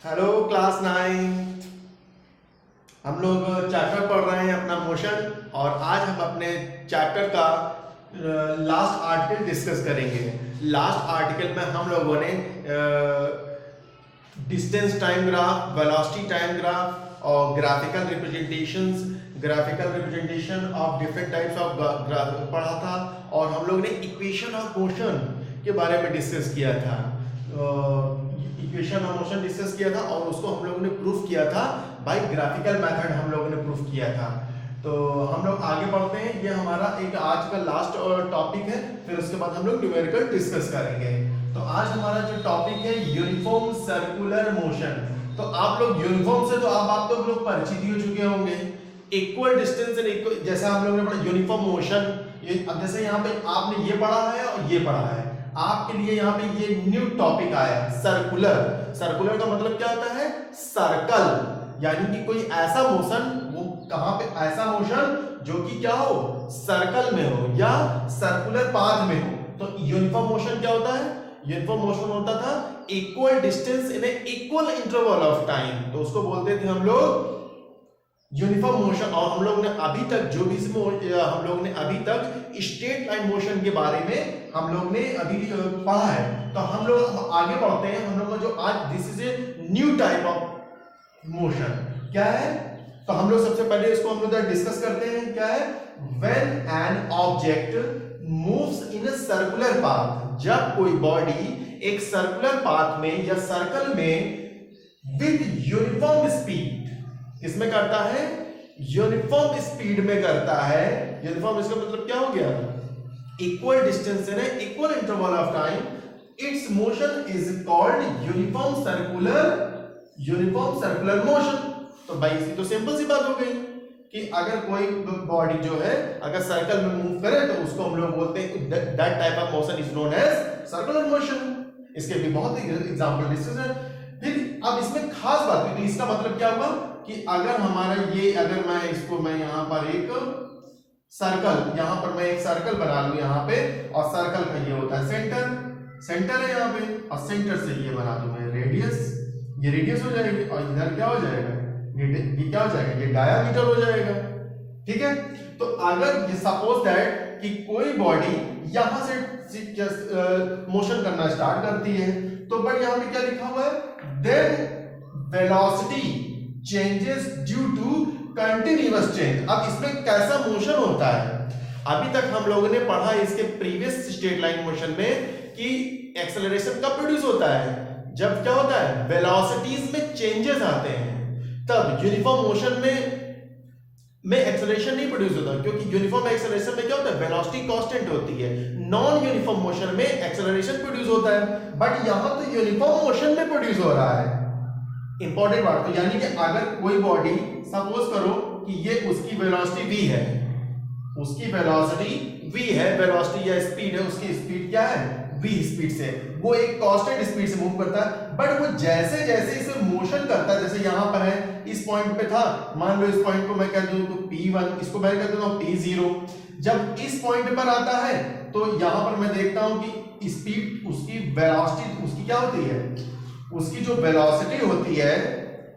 Hello class 9। हम लोग chapter पढ़ रहे हैं अपना मोशन, और आज हम अपने चैप्टर का लास्ट आर्टिकल डिस्कस करेंगे। लास्ट आर्टिकल में हम लोगों ने distance time graph, velocity time graph और graphical representation of different types of graph पढ़ा था, और हम लोग ने इक्वेशन ऑफ मोशन के बारे में डिस्कस किया था। इक्वेशन ऑफ मोशन डिस्कस किया था और उसको हम लोगों ने प्रूफ किया था बाय ग्राफिकल मेथड। हम लोगों ने प्रूफ किया था। तो हम लोग आगे बढ़ते हैं। ये हमारा एक आज का लास्ट टॉपिक है, फिर उसके बाद हम लोग न्यूमेरिकल डिस्कस करेंगे। तो आज हमारा जो टॉपिक है यूनिफॉर्म सर्कुलर मोशन। तो आप लोग यूनिफॉर्म से तो आप लोग परिचित ही हो चुके होंगे। इक्वल डिस्टेंस एंड इक्वल, जैसा हम लोग ने पढ़ा यूनिफॉर्म मोशन, ये अब जैसे यहाँ पे आपने ये पढ़ा है और ये पढ़ा है, आपके लिए यहाँ पे ये न्यू टॉपिक आया सर्कुलर। सर्कुलर का मतलब क्या होता है? सर्कल, यानी कि कोई ऐसा मोशन, वो कहां पे ऐसा मोशन जो कि क्या हो, सर्कल में हो या सर्कुलर पाथ में हो। तो यूनिफॉर्म मोशन क्या होता है? यूनिफॉर्म मोशन होता था equal distance in A equal interval of time, तो उसको बोलते थे हम लोग यूनिफॉर्म मोशन। और हम लोग ने अभी तक जो भी हम लोग ने अभी तक स्ट्रेट लाइन मोशन के बारे में हम लोग ने अभी पढ़ा है। तो हम लोग आगे बढ़ते हैं। हम लोग का जो आज this is a new type of motion क्या है? तो हम लोग सबसे पहले इसको हम लोग डिस्कस करते हैं। क्या है? When an object moves in a circular path, जब कोई बॉडी एक सर्कुलर पाथ में या सर्कल में विद यूनिफॉर्म स्पीड, किसमें करता है? यूनिफॉर्म स्पीड में करता है। यूनिफॉर्म इसका मतलब क्या हो गया? Equal distance in equal interval of time, it's motion is called uniform circular motion. तो भाई इसकी तो सिंपल सी बात हो गई कि अगर कोई बॉडी जो है अगर सर्कल में मूव करे तो उसको हम लोग बोलते हैं that type of motion is known as circular motion. इसके भी बहुत एग्जांपल डिस्कस है। फिर अब इसमें खास बात है, तो इसका मतलब क्या हुआ कि अगर हमारा ये, अगर मैं यहां पर एक सर्कल, यहां पर मैं एक सर्कल बना लूं यहां पे, और सर्कल का ये होता है सेंटर है यहां पे, और सेंटर से ये बना दूं मैं रेडियस, ये रेडियस हो जाएगी, और इधर क्या हो जाएगा? ये क्या हो जाएगा? ये डायामीटर हो जाएगा। ठीक है। तो अगर ये सपोज दैट कि कोई बॉडी यहां से मोशन करना स्टार्ट करती है, तो बट यहां पे क्या लिखा हुआ है? Then velocity changes due to continuous change. अब इसमें कैसा मोशन होता है? अभी तक हम लोगों ने पढ़ा इसके प्रीवियस स्ट्रेट लाइन मोशन में कि एक्सेलरेशन कब प्रोड्यूस होता है? जब क्या होता है? वेलोसिटीज में चेंजेस आते हैं, तब यूनिफॉर्म मोशन में एक्सेलरेशन नहीं प्रोड्यूस होता, क्योंकि यूनिफॉर्म एक्सेलरेशन में क्या होता है? वेलोसिटी कांस्टेंट होती है। नॉन यूनिफॉर्म मोशन में एक्सेलरेशन प्रोड्यूस होता है, बट यहां तो यूनिफॉर्म मोशन में प्रोड्यूस हो रहा है। इंपॉर्टेंट बात, तो यानी कि अगर कोई बॉडी, सपोज करो कि ये उसकी वेलोसिटी v है, उसकी वेलोसिटी v है, वेलोसिटी या स्पीड है, उसकी स्पीड क्या है? v स्पीड से वो एक कांस्टेंट स्पीड से मूव करता है, बट वो जैसे जैसे इसे मोशन करता है, जैसे यहां पर है, इस पॉइंट पे था, मान लो इस पॉइंट को मैं कह दूं तो p1, इसको मैं कह देता हूं p0। जब इस पॉइंट पर आता है तो यहां पर मैं देखता हूं कि स्पीड, उसकी वेलोसिटी, उसकी क्या होती है? उसकी जो वेलोसिटी होती है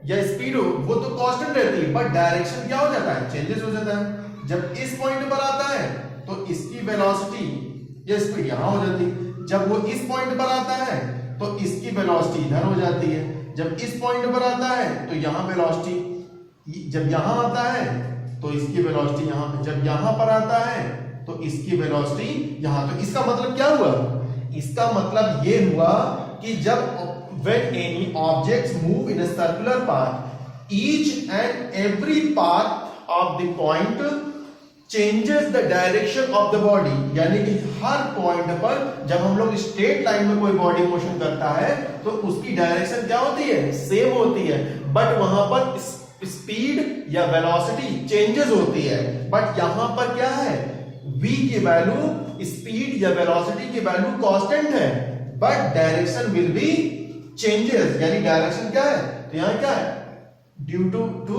या स्पीड हो, वो तो कांस्टेंट रहती है, बट डायरेक्शन क्या हो जाता है? चेंजेस हो जाता है। जब इस पॉइंट पर आता है तो इसकी वेलोसिटी या स्पीड यहां हो जाती है। जब वो इस पॉइंट पर आता है तो इसकी वेलोसिटी इधर हो जाती है। जब इस पॉइंट पर आता है तो यहां वेलोसिटी, जब यहां आता है तो इसकी वेलोसिटी यहां, जब यहां पर आता है तो इसकी वेलोसिटी यहां। तो इसका मतलब क्या हुआ? इसका मतलब ये हुआ कि जब when any objects move in a circular path, each and every path of the point changes the direction of the body। यानी कि हर पॉइंट पर जब हम लोग स्ट्रेट लाइन में कोई बॉडी मोशन करता है तो उसकी डायरेक्शन क्या होती है? सेम होती है, बट वहां पर स्पीड या वेलोसिटी चेंजेस होती है। बट यहां पर क्या है? v की वैल्यू, स्पीड या वेलोसिटी की वैल्यू कांस्टेंट है, but direction will be changes. यानी डायरेक्शन क्या है? तो यहां क्या है? Due to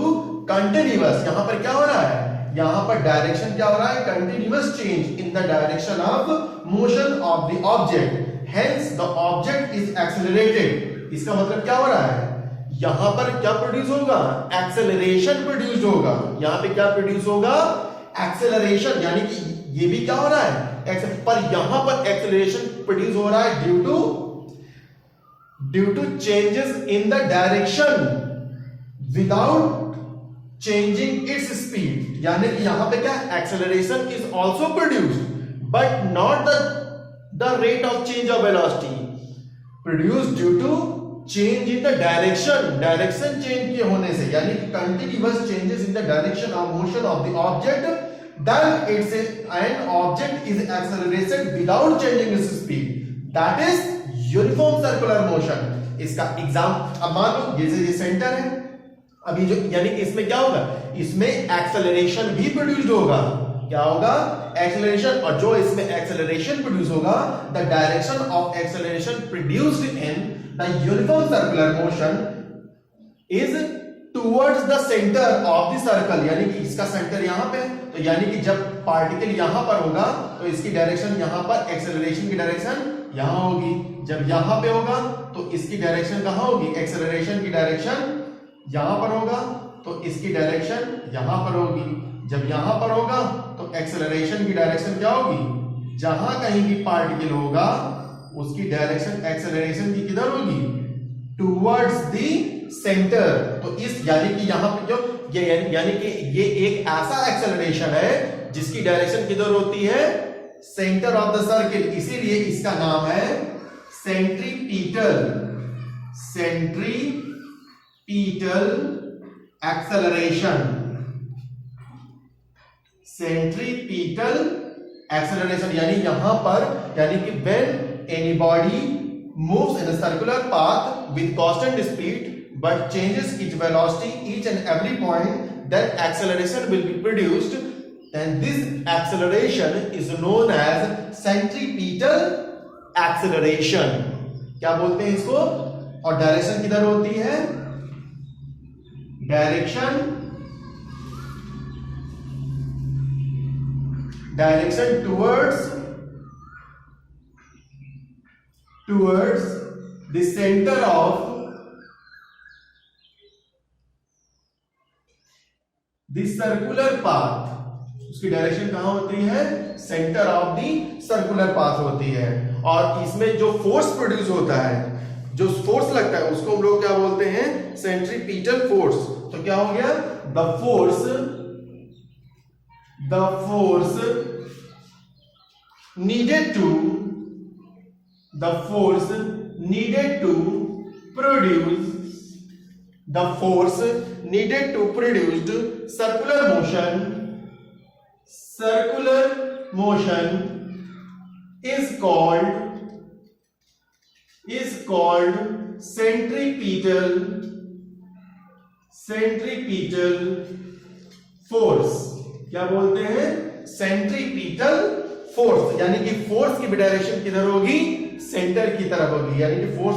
continuous. यहां पर क्या हो रहा है? यहां पर डायरेक्शन क्या हो रहा है? Continuous change in the direction of motion of the object, hence the object is accelerated. इसका मतलब क्या हो रहा है? यहां पर क्या प्रोड्यूस होगा, एक्सेलरेशन प्रोड्यूस होगा। यहां पे क्या प्रोड्यूस होगा, एक्सेलरेशन, यानी कि ये भी क्या हो रहा है, पर यहां पर एक्सेलरेशन प्रोड्यूस हो रहा है due to changes in the direction without changing its speed. यानी कि यहां पे क्या, acceleration is also produced but not the rate of change of velocity, produced due to change in the direction change के होने से, यानी कि continuous changes in the direction of motion of the object, then it's an object is accelerated without changing its speed, that is uniform circular motion। इसका exam अब मान लो ये centre है, अभी जो यानी कि इसमें क्या होगा, इसमें एक्सेलरेशन भी प्रोड्यूस्ड होगा। क्या होगा, एक्सेलरेशन, और जो इसमें एक्सेलरेशन प्रोड्यूस होगा, the direction of acceleration produced in the uniform circular motion is towards the centre of the circle, यानी कि इसका सेंटर यहां पे, तो यानी कि जब पार्टिकल यहां पर होगा तो इसकी डायरेक्शन यहां पर, एक्सेलरेशन की डायरेक्शन यहां होगी, जब यहां पे होगा तो इसकी डायरेक्शन कहां होगी, एक्सेलरेशन की डायरेक्शन यहां पर होगा तो इसकी डायरेक्शन यहां पर होगी, जब यहां पर होगा तो एक्सेलरेशन की डायरेक्शन क्या होगी, जहां कहीं भी पार्टिकल होगा उसकी डायरेक्शन एक्सेलरेशन की किधर होगी, टुवर्ड्स द सेंटर। तो इस यानी कि यहां पे जो ये यानी कि ये एक ऐसा एक्सेलरेशन है जिसकी डायरेक्शन किधर होती है, सेंटर ऑफ द सर्किल, इसीलिए इसका नाम है सेंट्रीपीटल एक्सेलरेशन। सेंट्रीपीटल एक्सेलरेशन यानी यहां पर, यानी कि when any body moves in a circular path with constant speed but changes its velocity each and every point, then acceleration will be produced, and this acceleration is known as centripetal acceleration। क्या बोलते हैं इसको, और direction किधर होती है, direction towards the center of the circular path, उसकी direction कहां होती है, centre of the circular path होती है। और इसमें जो फोर्स प्रोड्यूस होता है, जो फोर्स लगता है, उसको हम लोग क्या बोलते हैं, सेंट्रीपीटल फोर्स। तो क्या हो गया, the force needed to produce circular motion is called centripetal force। क्या बोलते हैं, सेंट्रीपीटल फोर्स, यानी कि फोर्स की डायरेक्शन किधर होगी, सेंटर की तरफ होगी, यानी कि फोर्स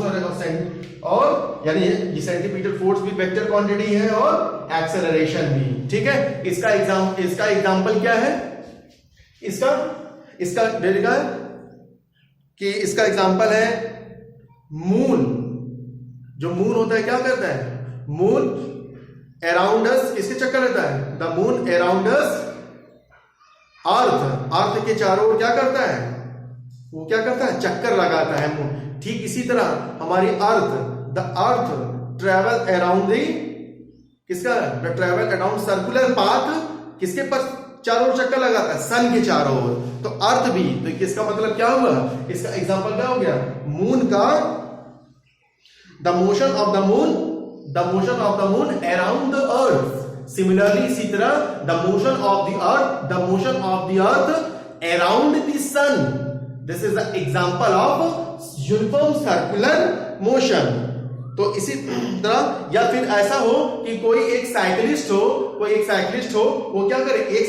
और यानी ये सेंट्रीपीटल फोर्स भी वेक्टर क्वांटिटी है और एक्सेलरेशन भी, ठीक है। इसका एग्जांपल क्या है, इसका देगा कि इसका एग्जांपल है मून। जो मून होता है क्या करता है, मून अराउंड अस किसके चक्कर रहता है, द मून अराउंड अस अर्थ के चारों ओर क्या करता है, वो क्या करता है, चक्कर लगाता है मून। ठीक इसी तरह हमारी the earth travel around circular path, किसके पर चारों ओर चक्कर लगाता है, सन के चारों ओर। तो अर्थ भी, तो किसका मतलब क्या हुआ, इसका एग्जांपल क्या हो गया, मून का the motion of the moon around the earth. Similarly इसी तरह the motion of the earth around the sun. This is the example of uniform circular motion. तो इसी तरह, या फिर ऐसा हो कि कोई एक साइकिलिस्ट हो, वो क्या करे, एक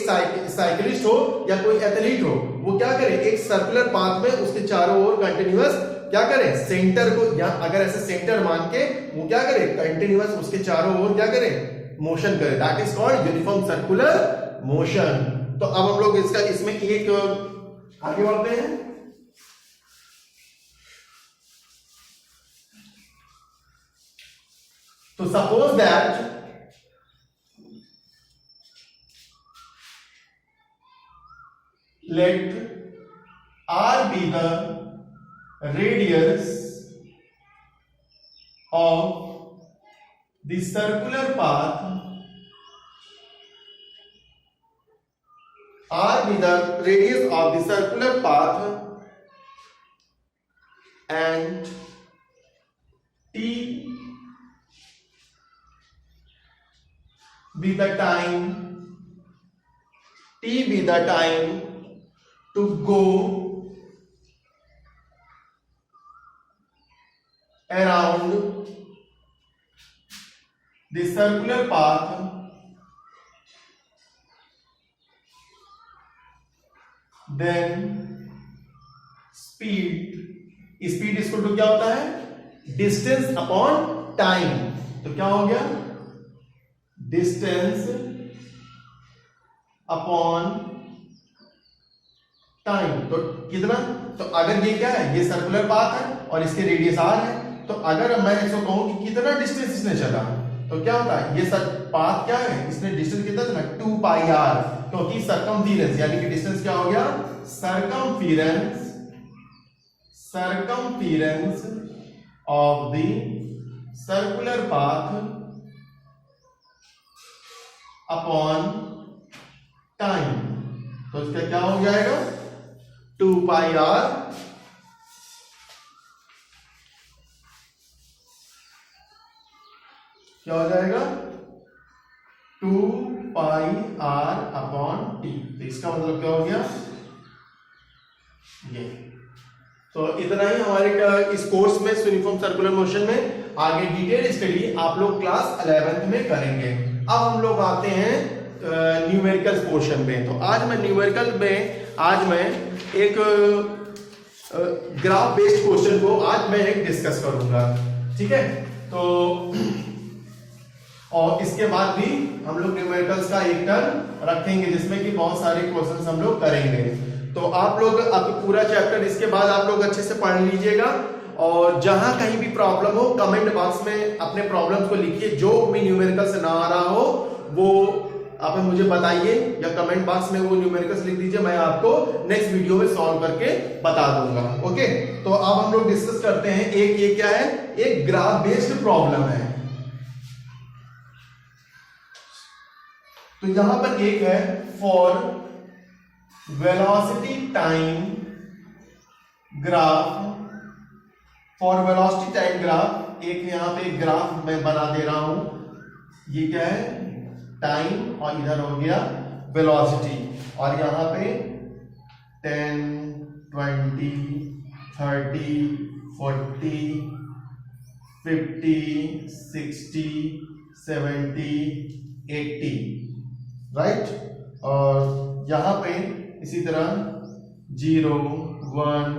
साइकिलिस्ट हो या कोई एथलीट हो, वो क्या करे, एक सर्कुलर पाथ में उसके चारों ओर कंटिन्यूअस क्या करे, सेंटर को, या अगर ऐसे सेंटर मान के वो क्या करे, कंटिन्यूअस उसके चारों ओर क्या करे, मोशन करे, that is called uniform circular motion. तो अब हम लोग इसमें एक आगे बढ़ते हैं। तो suppose that let r be the radius of the circular path, r be the radius of the circular path and t be the time to go around the circular path, then speed equal to क्या होता है, distance upon time. तो क्या हो गया, distance upon time. तो कितना, तो अगर ये क्या है, ये सर्कुलर पाथ है और इसके रेडियस r है, तो अगर मैं इसको कहूं कि कितना डिस्टेंस इसने चला, तो क्या होता है, ये पाथ क्या है, इसने डिस्टेंस कितना चला, 2 पाई r, क्योंकि सरकमफेरेंस यानी कि डिस्टेंस क्या हो गया, circumference of the circular path upon time. तो इसका क्या हो जाएगा, 2 पाई r क्या हो जाएगा, 2 पाई r अपॉन t। तो इसका मतलब क्या हो गया, ये। तो इतना ही हमारे इस कोर्स में यूनिफॉर्म सर्कुलर मोशन में। आगे डिटेल स्टडी आप लोग क्लास 11th में करेंगे। अब हम लोग आते हैं न्यूमेरिकल पोर्शन में। तो आज मैं न्यूमेरिकल में एक ग्राफ बेस्ड क्वेश्चन को आज मैं एक डिस्कस करूंगा, ठीक है। तो और इसके बाद भी हम लोग न्यूमेरिकल्स का एक टर्म रखेंगे जिसमें कि बहुत सारे क्वेश्चंस हम लोग करेंगे। तो आप लोग अब पूरा चैप्टर इसके बाद आप लोग अच्छे से पढ़ लीजिएगा, और जहां कहीं भी प्रॉब्लम हो कमेंट बॉक्स में अपने प्रॉब्लम्स को लिखिए। जो भी न्यूमेरिकल से ना आ रहा हो वो आप मुझे बताइए, या कमेंट बॉक्स में वो न्यूमेरिकल्स लिख दीजिए, मैं आपको नेक्स्ट वीडियो में सॉल्व करके बता दूंगा। ओके, तो अब हम लोग डिस्कस करते हैं। एक ये क्या है, एक ग्राफ बेस्ड प्रॉब्लम है। तो यहां पर एक है फॉर वेलोसिटी टाइम ग्राफ, एक यहां पे ग्राफ मैं बना दे रहा हूं। ये क्या है, टाइम, और इधर हो गया वेलोसिटी, और यहां पे 10, 20, 30, 40, 50, 60, 70, 80, राइट। और यहां पे इसी तरह 0, 1,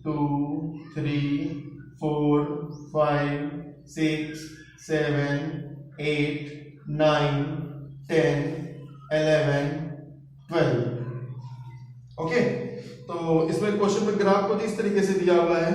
2, 3, 4, 5, 6, 7, 8, 9, 10, 11, 12। ओके, तो इसमें क्वेश्चन में ग्राफ को इस तरीके से दिया हुआ है।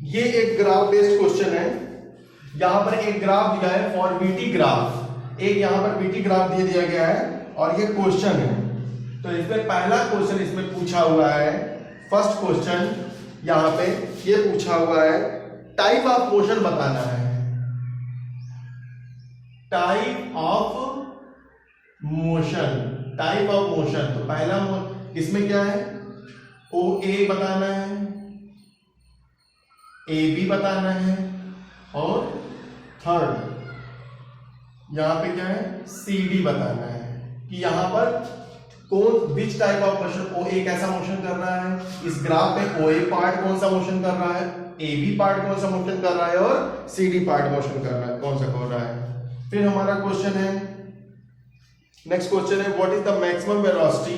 ये एक ग्राफ बेस्ड क्वेश्चन है। यहां पर एक ग्राफ दिया है फॉर वीटी ग्राफ, एक यहाँ पर पीटी ग्राफ दे दिया गया है और ये क्वेश्चन है। तो इसमें पहला क्वेश्चन इसमें पूछा हुआ है, फर्स्ट क्वेश्चन यहाँ पे ये पूछा हुआ है, टाइप ऑफ मोशन बताना है, type of motion, type of motion. तो पहला इसमें क्या है, ओ ए बताना है, ए बी बताना है, और थर्ड यहां पे क्या है, सी डी बताना है कि यहां पर कौन विच टाइप ऑफ मोशन, ओ ए कैसा मोशन कर रहा है, इस ग्राफ में ओ ए पार्ट कौन सा मोशन कर रहा है, ए बी पार्ट कौन सा मोशन कर रहा है, और सी डी पार्ट मोशन कर रहा है, कौन सा कर रहा है। फिर हमारा क्वेश्चन है, नेक्स्ट क्वेश्चन है, what is the maximum velocity,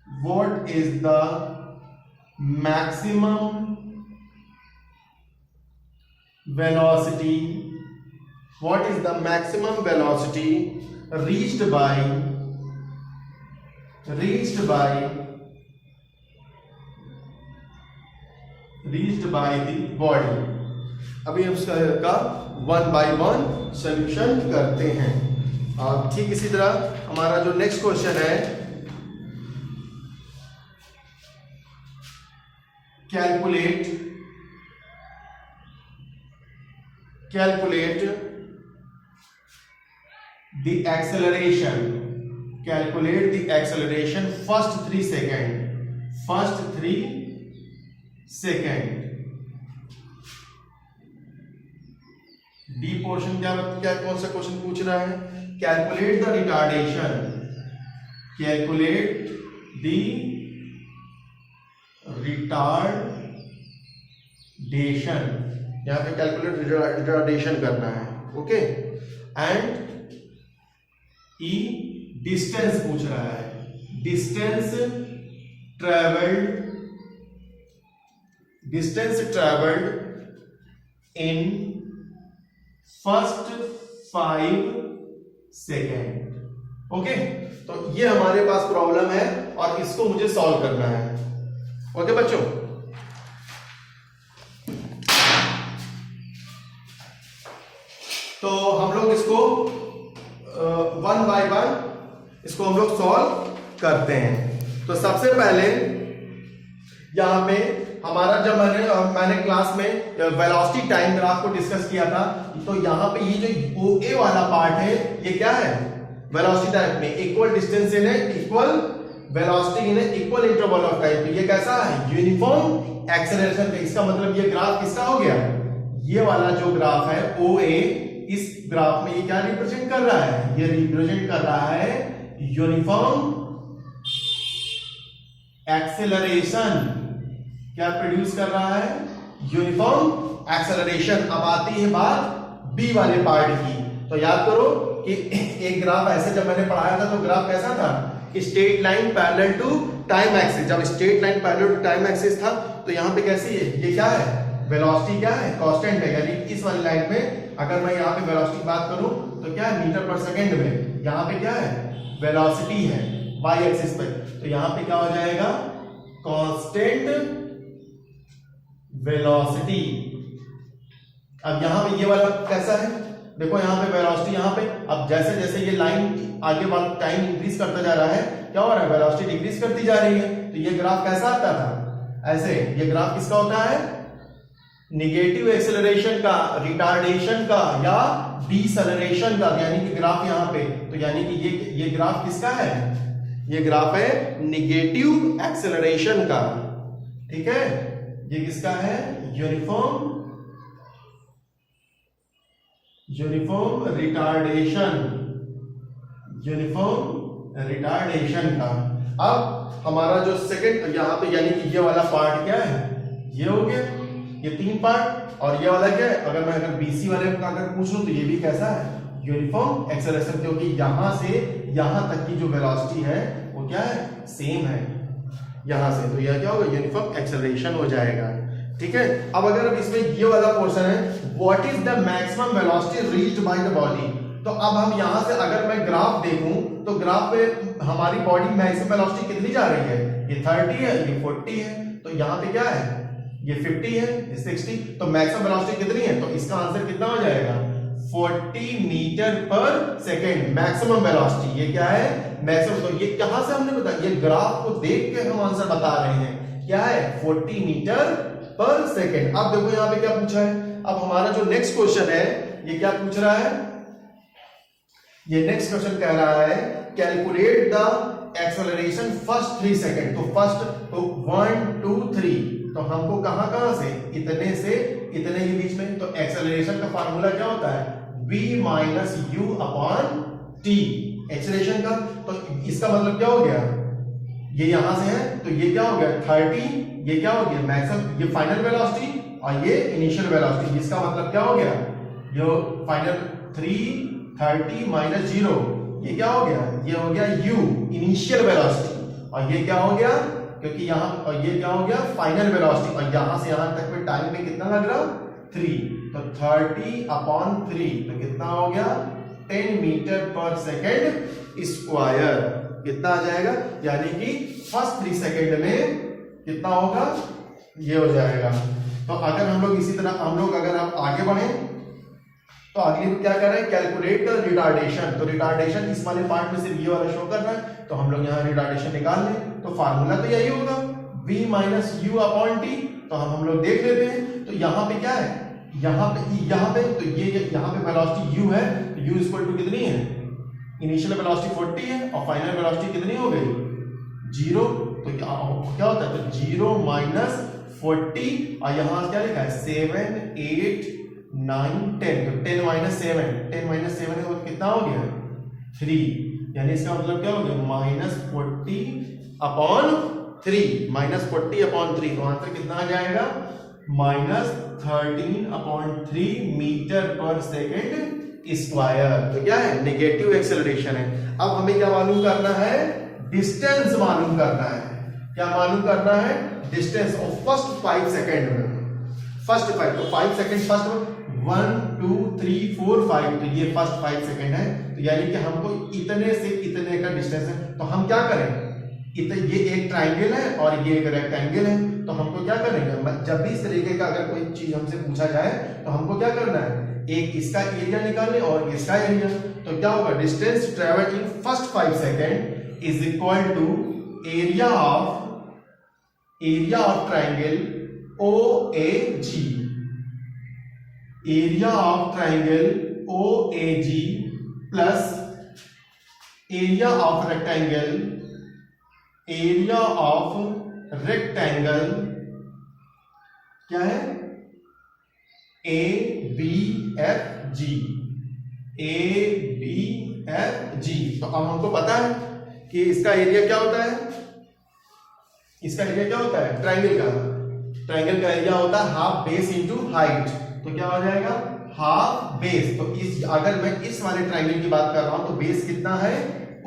what is the maximum velocity, what is the maximum velocity reached by the body। अभी हम इसका वन बाय वन सॉल्यूशन करते हैं। ठीक इसी तरह हमारा जो नेक्स्ट क्वेश्चन है, calculate the acceleration, calculate the acceleration first 3 second, D portion क्या कौन सा क्वेश्चन पूछ रहा है, calculate the retardation, calculate the retardation, यहां पे कैलकुलेट रिटार्डेशन करना है, ओके। एंड ई डिस्टेंस पूछ रहा है, distance travelled in first 5 second, okay. तो ये हमारे पास प्रॉब्लम है और इसको मुझे सॉल्व करना है, ओके बच्चों। तो हम लोग इसको वन बाय वन इसको हम लोग सॉल्व करते हैं। तो सबसे पहले यहां पे हमारा जब मैंने क्लास में वेलोसिटी टाइम ग्राफ को डिस्कस किया था, तो यहां पे ये जो ओ ए वाला पार्ट है ये क्या है, वेलोसिटी टाइम में equal distance in equal velocity in equal interval of time. तो ये कैसा है, यूनिफॉर्म एक्सेलरेशन। इसका मतलब ये ग्राफ किसका हो गया, ये वाला जो ग्राफ है ओ ए, इस ग्राफ में ये क्या रिप्रेजेंट कर रहा है, ये रिप्रेजेंट कर रहा है यूनिफॉर्म एक्सेलरेशन। क्या प्रोड्यूस कर रहा है, यूनिफॉर्म एक्सेलरेशन। अब आती है बात बी वाले पार्ट की। तो याद करो कि एक ग्राफ ऐसे जब मैंने पढ़ाया था तो ग्राफ कैसा था, straight line parallel to time axis. जब straight line parallel to time axis था तो यहाँ पे कैसी है, ये क्या है, वेलोसिटी क्या है, कांस्टेंट है। यानी इस वाली लाइन में अगर मैं यहाँ पे वेलोसिटी की बात करूं तो क्या है, मीटर पर सेकेंड में, यहाँ पे क्या है, वेलोसिटी है वाई एक्सिस पे। तो यहाँ पे क्या हो जाएगा, कांस्टेंट वेलोसिटी। अब यहाँ पे ये वाला कैसा है, देखो यहाँ पे वेलोसिटी, यहाँ पे अब जैसे जैसे ये लाइन आगे वाला टाइम इंक्रीज करता जा रहा है, क्या हो रहा है, वेलोसिटी डिक्रीज करती जा रही है। तो ये ग्राफ कैसा आता था, ऐसे। ये ग्राफ किसका होता है, नेगेटिव एक्सेलरेशन का, रिटार्डेशन का, या डीसेलरेशन का। यानी कि ग्राफ यहाँ पे, तो यानी कि ये ग्राफ किसका है, ये ग्राफ है नेगेटिव एक्सेलरेशन का, ठीक है। ये किसका है, यूनिफॉर्म रिटार्डेशन का। अब हमारा जो सेकंड यहाँ पे, यानी कि ये वाला पार्ट क्या है, ये हो गया, ये 3 पार्ट। और ये वाला क्या है, अगर बीसी वाले का अगर पूछ लूं तो ये भी कैसा है, यूनिफॉर्म एक्सेलरेशन। क्योंकि यहां से यहां तक की जो वेलोसिटी है वो क्या है, सेम है यहां से। तो यह क्या होगा, यूनिफॉर्म एक्सेलरेशन हो जाएगा, ठीक है। अब अगर इसमें ये वाला पोर्शन है, what is the maximum velocity reached by the body. तो अब हम यहां से अगर मैं ग्राफ देखूं तो ग्राफ पे हमारी बॉडी मैक्सिमम वेलोसिटी कितनी जा रही है, ये 30 है, ये 40 है। तो यहाँ पे क्या है, ये 50 है, ये 60। तो मैक्सिमम वेलोसिटी कितनी है, तो इसका आंसर कितना हो जाएगा, 40 मीटर पर सेकेंड मैक्सिमम वेलोसिटी। ये क्या है? मैक्सिमम। तो ये कहां से हमने बताया? ये ग्राफ को देख के हम आंसर बता रहे हैं। क्या है? 40 मीटर पर सेकेंड। अब देखो यहां पे क्या पूछा है। अब हमारा जो नेक्स्ट क्वेश्चन है ये क्या पूछ रहा है? ये नेक्स्ट क्वेश्चन कह रहा है calculate the acceleration first 3 second. तो फर्स्ट तो 1 2 3, तो हमको कहां से? इतने से इतने के बीच में। तो एक्सेलरेशन का फार्मूला क्या होता है? v minus you upon T acceleration का। तो इसका मतलब क्या हो गया? ये यहां से है तो ये क्या हो गया? 30। ये क्या हो गया? मैक्सिमम, ये फाइनल वेलोसिटी और ये इनिशियल वेलोसिटी। इसका मतलब क्या हो गया? जो फाइनल 330 माइनस 0, ये क्या हो गया? ये हो गया u इनिशियल वेलोसिटी। और ये क्या हो गया? क्योंकि यहां, और ये क्या हो गया? Final velocity. और यहां से यहां तक में टाइम में कितना लग रहा? 3। तो 30 अपॉन 3 तो कितना हो गया? 10 मीटर पर सेकेंड स्क्वायर। कितना आ जाएगा? यानी कि फर्स्ट 3 सेकेंड में कितना होगा? ये हो जाएगा। तो अगर हम लोग इसी तरह अगर आप आगे बढ़े तो अगली क्या कर रहे हैं? Calculate the retardation. तो रिटार्डेशन इस वाले पार्ट में सिर्फ ये वाला शो कर रहा है, तो हम लोग यहाँ रिटार्डेशन निकाल लें। तो फार्मूला तो यही होगा v minus you upon T. तो हम लोग देख लेते हैं। तो यहाँ पे क्या है? यहाँ पे तो ये यहाँ पे वेलोसिटी u है, तो u इक्वल टू कितनी है? इनिशियल वेलोसिटी 40 है और फाइनल वेलोसिटी कितनी हो गई? 0। तो क्या होता है? तो 0 माइनस 40 और यहाँ क्या लिखा है? 7 8 9 10। तो 10 माइनस 7 है तो कितना हो गया? 3। यानी इसका मतलब क्या हो गया? Minus 40 upon 3। माइनस 40 अपॉन 3 तो आंसर कितना आ जाएगा? माइनस 13 अपॉन 3 मीटर पर सेकेंड स्क्वायर। तो क्या है? नेगेटिव एक्सेलरेशन है। अब हमें क्या मालूम करना है? डिस्टेंस मालूम करना है। क्या मालूम करना है? डिस्टेंस ऑफ फर्स्ट 5 सेकेंड में। फर्स्ट 5 तो 5 सेकेंड फर्स्ट 1 2 3 4 5, तो ये फर्स्ट 5 सेकेंड है। तो यानी कि हमको इतने से इतने का डिस्टेंस है। तो हम क्या करें? ये एक ट्राइंगल है और ये एक रेक्टेंगल है। तो हमको क्या करेंगे? जब भी इस तरीके का अगर कोई चीज हमसे पूछा जाए तो हमको क्या करना है? एक इसका एरिया निकालने और इसका एरिया। तो क्या होगा? Distance travelled in first 5 second is equal to area of triangle OAG। Area of triangle OAG plus area of rectangle क्या है? ABFG। तो अब हमको पता है कि इसका एरिया क्या होता है? इसका एरिया क्या होता है? ट्राइंगल का एरिया होता है हाफ बेस इंटू हाइट। तो क्या हो जाएगा? Half base. तो अगर मैं इस वाले ट्राइंगल की बात कर रहा हूं तो बेस कितना है?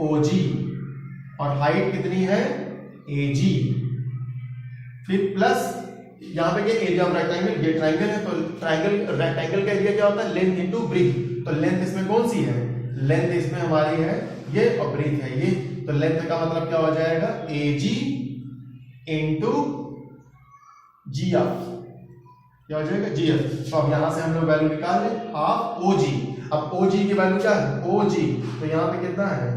OG और हाइट कितनी है? AG। फिर प्लस यहां पे ये एरिया ऑफ रेक्टेंगल, ये ट्राइंगल है तो रेक्टेंगल का एरिया क्या होता है? Length into breadth. तो लेंथ इसमें कौन सी है? लेंथ इसमें हमारी है ये और ब्रीथ है ये। तो लेंथ का मतलब क्या हो जाएगा? AG into GF। क्या हो जाएगा? GF। तो अब यहां से हम लोग वैल्यू निकाल लें हाफ OG। अब OG की वैल्यू क्या है? OG तो यहां पे कितना है?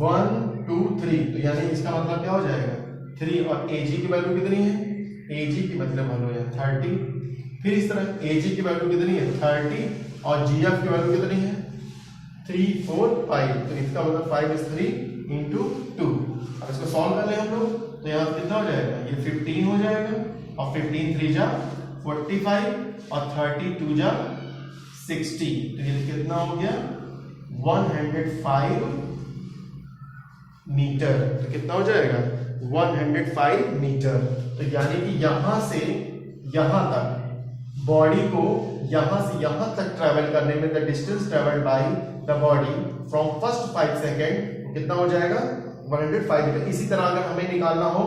1 2 3। तो यानी इसका मतलब क्या हो जाएगा? 3। और AG की वैल्यू कितनी है? AG की मतलब वैल्यू है 30। फिर इस तरह AG की वैल्यू कितनी है? 30 और GF की वैल्यू कितनी है? 3 4 5। तो इसका मतलब 5 is 3 into 2। अब इसको सॉल्व कर ले हम लोग तो यहाँ कितना हो जाएगा? ये 15 हो जाएगा और 15 3 जा 45 और 32 जा 60। तो ये कितना हो गया? 105 मीटर। तो कितना हो जाएगा? 105 मीटर। तो यानी कि यहां से यहां तक बॉडी को यहां से यहां तक ट्रेवल करने में the distance travelled by the body from first 5 second कितना हो जाएगा? 105 मीटर। इसी तरह अगर हमें निकालना हो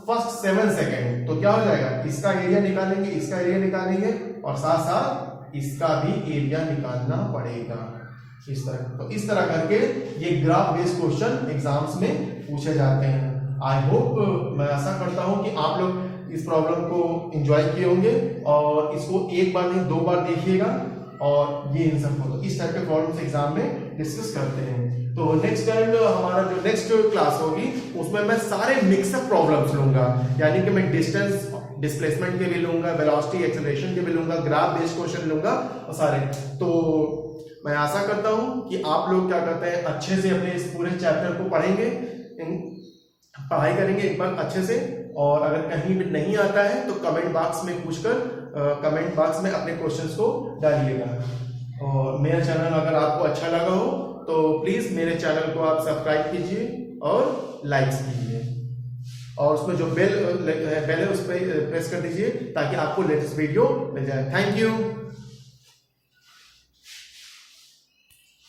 फर्स्ट 7 सेकेंड तो क्या हो जाएगा? इसका एरिया निकालेंगे, इसका एरिया निकालेंगे और साथ साथ इसका भी एरिया निकालना पड़ेगा इस तरह। तो इस तरह करके ये ग्राफ बेस्ड क्वेश्चन एग्जाम्स में पूछे जाते हैं। आई होप, मैं आशा करता हूं कि आप लोग इस प्रॉब्लम को एंजॉय किए होंगे और इसको एक बार नहीं 2 बार देखिएगा और ये इन सबको तो इस टाइप के प्रॉब्लम्स एग्जाम में डिस्कस करते हैं। तो नेक्स्ट टाइम हमारा जो नेक्स्ट क्लास होगी उसमें मैं सारे मिक्सअप प्रॉब्लम्स लूंगा, यानी कि मैं डिस्टेंस डिस्प्लेसमेंट के भी लूंगा, वेलोसिटी एक्सेलरेशन के भी लूंगा, ग्राफ बेस्ड क्वेश्चन लूंगा और सारे। तो मैं आशा करता हूं कि आप लोग क्या करते हैं अच्छे से अपने इस पूरे चैप्टर को पढ़ेंगे, पढ़ाई करेंगे एक बार अच्छे से, और अगर कहीं भी नहीं आता है तो कमेंट बॉक्स में पूछकर कमेंट बॉक्स में अपने क्वेश्चंस को डालिएगा। और मेरा चैनल अगर आपको अच्छा लगा हो तो प्लीज मेरे चैनल को आप सब्सक्राइब कीजिए और लाइक्स कीजिए और उसमें जो बेल है उस पर प्रेस कर दीजिए ताकि आपको लेटेस्ट वीडियो मिल जाए। Thank you.